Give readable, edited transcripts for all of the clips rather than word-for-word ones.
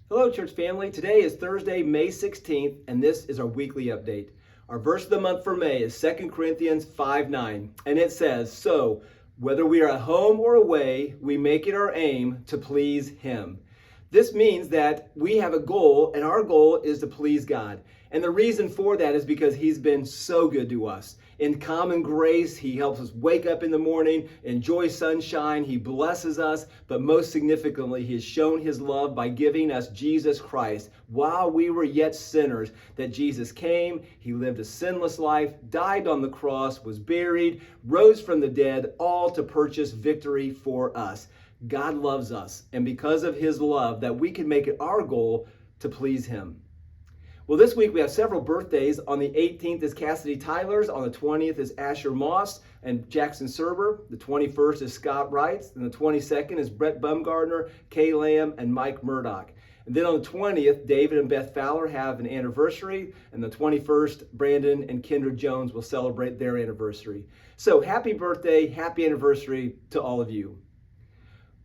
Hello, church family. Today is Thursday, May 16th, and this is our weekly update. Our verse of the month for May is 2 Corinthians 5:9, and it says, "So, whether we are at home or away, we make it our aim to please Him." This means that we have a goal, and our goal is to please God. And the reason for that is because He's been so good to us. In common grace, He helps us wake up in the morning, enjoy sunshine, He blesses us, but most significantly, He has shown His love by giving us Jesus Christ. While we were yet sinners, that Jesus came, He lived a sinless life, died on the cross, was buried, rose from the dead, all to purchase victory for us. God loves us, and because of His love, that we can make it our goal to please Him. Well, this week we have several birthdays. On the 18th is Cassidy Tyler's. On the 20th is Asher Moss and Jackson Serber. The 21st is Scott Wrights. And the 22nd is Brett Bumgardner, Kay Lamb, and Mike Murdoch. And then on the 20th, David and Beth Fowler have an anniversary. And the 21st, Brandon and Kendra Jones will celebrate their anniversary. So happy birthday, happy anniversary to all of you.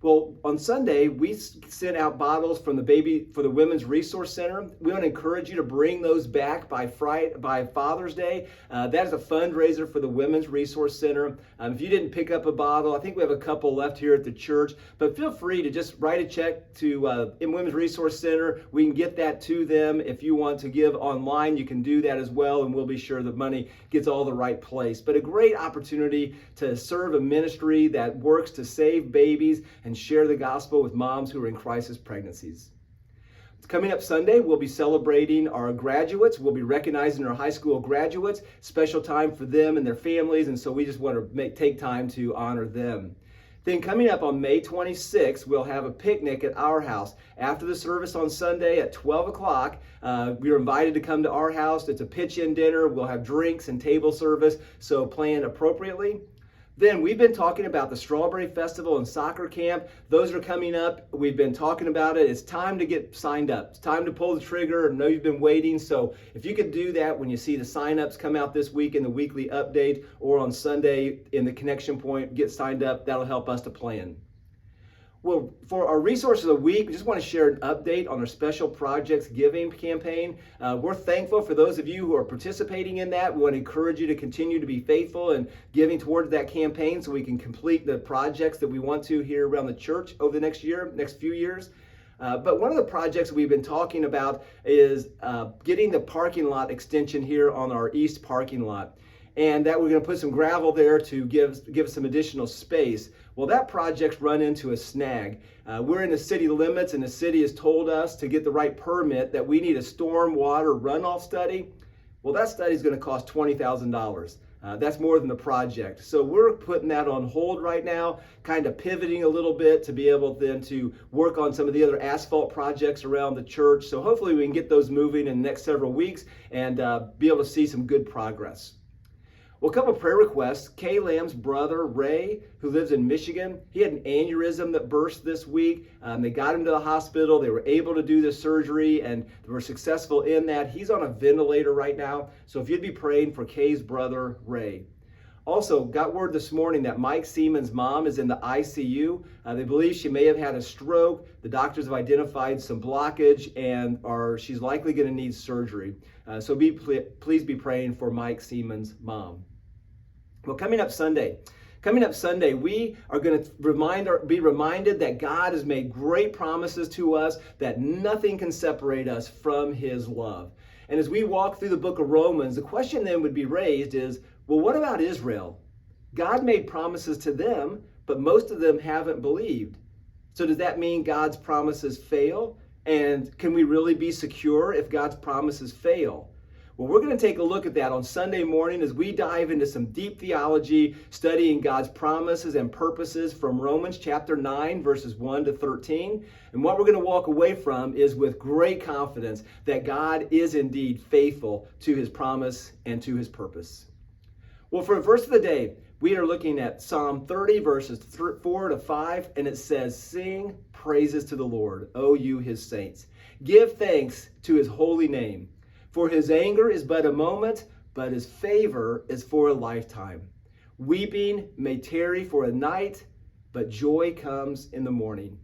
Well, on Sunday, we sent out bottles from the Women's Resource Center. We want to encourage you to bring those back by Father's Day. That is a fundraiser for the Women's Resource Center. If you didn't pick up a bottle, I think we have a couple left here at the church, but feel free to just write a check to Women's Resource Center. We can get that to them. If you want to give online, you can do that as well, and we'll be sure the money gets all the right place. But a great opportunity to serve a ministry that works to save babies and share the gospel with moms who are in crisis pregnancies. Coming up Sunday, we'll be celebrating our graduates. We'll be recognizing our high school graduates. Special time for them and their families, and so we just want to take time to honor them. Then coming up on May 26th, we'll have a picnic at our house. After the service on Sunday at 12 o'clock, you're invited to come to our house. It's a pitch-in dinner. We'll have drinks and table service, so plan appropriately. Then we've been talking about the Strawberry Festival and soccer camp. Those are coming up. We've been talking about it. It's time to get signed up. It's time to pull the trigger. I know you've been waiting. So if you could do that when you see the signups come out this week in the weekly update or on Sunday in the connection point, get signed up. That'll help us to plan. Well, for our resources of the week, we just want to share an update on our special projects giving campaign. We're thankful for those of you who are participating in that. We want to encourage you to continue to be faithful and giving towards that campaign so we can complete the projects that we want to here around the church over the next few years. But one of the projects we've been talking about is getting the parking lot extension here on our east parking lot. And that we're going to put some gravel there to give us some additional space. Well, that project's run into a snag. We're in the city limits, and the city has told us to get the right permit that we need a storm water runoff study. Well, that study is going to cost $20,000. That's more than the project. So we're putting that on hold right now, kind of pivoting a little bit to be able then to work on some of the other asphalt projects around the church. So hopefully we can get those moving in the next several weeks and be able to see some good progress. Well, a couple of prayer requests. Kay Lamb's brother, Ray, who lives in Michigan, he had an aneurysm that burst this week. They got him to the hospital. They were able to do the surgery, and they were successful in that. He's on a ventilator right now. So if you'd be praying for Kay's brother, Ray. Also, got word this morning that Mike Seaman's mom is in the ICU. They believe she may have had a stroke. The doctors have identified some blockage, and she's likely going to need surgery. So please be praying for Mike Seaman's mom. Well, coming up Sunday, we are going to be reminded that God has made great promises to us, that nothing can separate us from His love. And as we walk through the book of Romans, the question then would be raised is, well, what about Israel? God made promises to them, but most of them haven't believed. So does that mean God's promises fail? And can we really be secure if God's promises fail? Well, we're going to take a look at that on Sunday morning as we dive into some deep theology, studying God's promises and purposes from Romans chapter 9, verses 1 to 13. And what we're going to walk away from is with great confidence that God is indeed faithful to His promise and to His purpose. Well, for a verse of the day, we are looking at Psalm 30, verses 4 to 5, and it says, "Sing praises to the Lord, O you His saints. Give thanks to His holy name. For His anger is but a moment, but His favor is for a lifetime. Weeping may tarry for a night, but joy comes in the morning.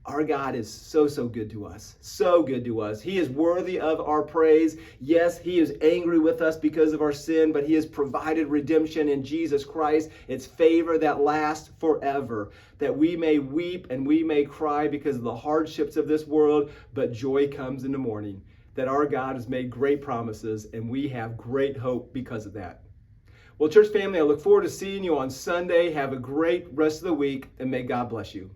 Our God is so, so good to us. So good to us. He is worthy of our praise. Yes, He is angry with us because of our sin, but He has provided redemption in Jesus Christ. It's favor that lasts forever, that we may weep and we may cry because of the hardships of this world, but joy comes in the morning. That our God has made great promises, and we have great hope because of that. Well, church family, I look forward to seeing you on Sunday. Have a great rest of the week, and may God bless you.